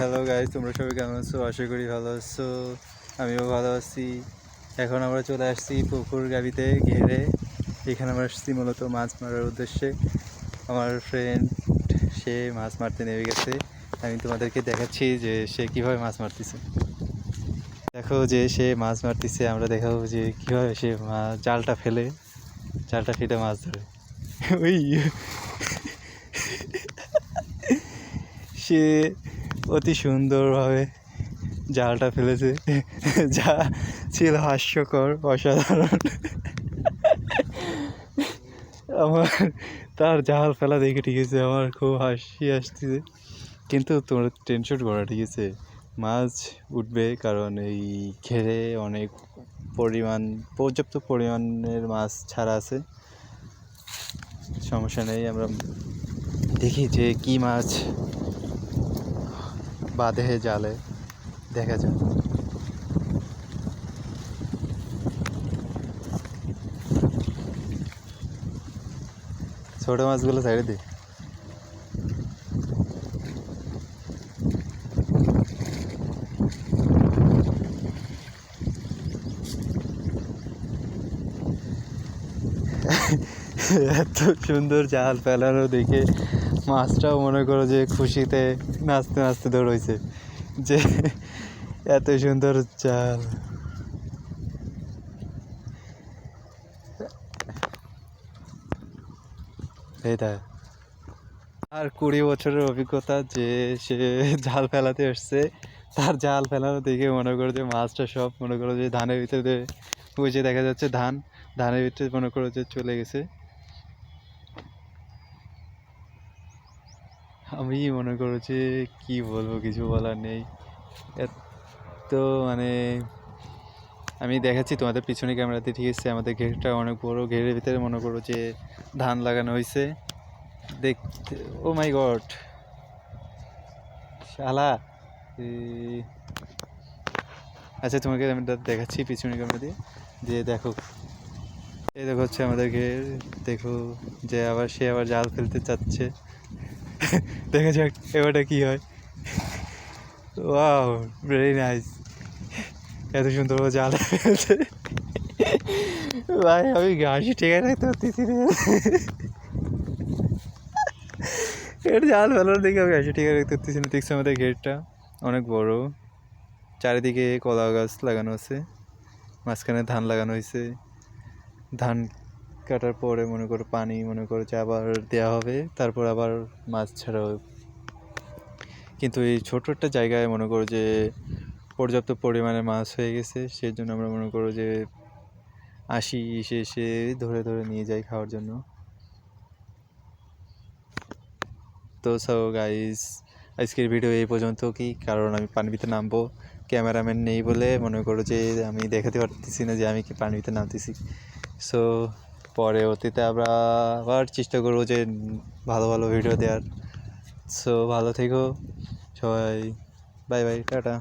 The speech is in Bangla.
হ্যালো গাইস, তোমরা সবাই কেমন আছো? আশা করি ভালো আছো। আমিও ভালো আছি। এখন আমরা চলে আসছি পুকুর গাবিতে ঘেরে। এখানে আমরা আসছি মূলত মাছ মারার উদ্দেশ্যে। আমার ফ্রেন্ড সে মাছ মারতে নেমে গেছে। আমি তোমাদেরকে দেখাচ্ছি যে সে কীভাবে মাছ মারতেছে। দেখো যে সে মাছ মারতেছে, আমরা দেখাবো যে কীভাবে সে জালটা ফেলে মাছ ধরে। ওই সে অতি সুন্দরভাবে জালটা ফেলেছে, যা ছিল হাস্যকর, অসাধারণ। আমার তার জাল ফেলা দেখে ঠিক আছে, আমার খুব হাসি আসতেছে। কিন্তু তোমরা টেনশন করো, ঠিক আছে, মাছ উঠবে, কারণ এই ঘেরে অনেক পর্যাপ্ত পরিমাণের মাছ ছাড়া আছে। সমস্যা নেই, আমরা দেখি যে কী মাছ বাঁধে জালে, দেখা যাক। ছোট মাছগুলো সাইডে দিই। এত সুন্দর জাল ফেলানো দেখে মাছটাও মনে করো যে খুশিতে নাচতে নাচতে দৌড়াইছে, যে এত সুন্দর জাল। এটা আর 20 বছরের অভিজ্ঞতা, যে সে জাল ফেলাতে আসছে, তার জাল ফেলানো দেখে মনে করো যে মাছটা সব মনে করো যে ধানের ভিতরে, ওই যে দেখা যাচ্ছে ধানের ভিতরে মনে করো যে চলে গেছে। আমি মনে করো যে কী বলবো, কিছু বলার নেই। এত মানে আমি দেখাচ্ছি তোমাদের পিছনে ক্যামেরাতে, ঠিক আছে। আমাদের ঘেরটা অনেক বড়, ঘেরের ভিতরে মনে করো যে ধান লাগানো হয়েছে দেখতে। ও মাই গড, শালা। আচ্ছা, তোমাকে আমি দেখাচ্ছি পিছনে ক্যামেরা দিয়ে, যে দেখো, এই দেখো হচ্ছে আমাদের ঘের। দেখো যে সে আবার জাল ফেলতে চাচ্ছে। দেখা যাক এবারটা কি হয়। Wow, very nice. এত সুন্দর জাল ফেলছে ভাই, আমি হাসি ঠেকে রাখতে পারতেছি না। এটা জাল ফেলার দেখে আমি হাসি ঠেকে রাখতে পারতেছি না। দেখছি আমাদের গেটটা অনেক বড়, চারিদিকে কলা গাছ লাগানো আছে, মাঝখানে ধান লাগানো হয়েছে। ধান কাটার পরে মনে করো পানি মনে করো যে আবার দেওয়া হবে, তারপর আবার মাছ ছাড়া হবে। কিন্তু এই ছোট একটা জায়গায় মনে করো যে পর্যাপ্ত পরিমাণে মাছ হয়ে গেছে, সেই জন্য আমরা মনে করো যে আসি, এসে ধরে ধরে নিয়ে যাই খাওয়ার জন্য। তো সো গাইস, আজকের ভিডিও এই পর্যন্ত কি, কারণ আমি পানির ভিতরে নামবো, ক্যামেরাম্যান নেই বলে মনে করো যে আমি দেখাতে পারতেছি না যে আমি কি পানির ভিতরে নামতেছি। সো পরে অতীতে আমরা আবার চেষ্টা করবো যে ভালো ভালো ভিডিও দেওয়ার। সো ভালো থেকো সবাই, বাই বাই, টাটা।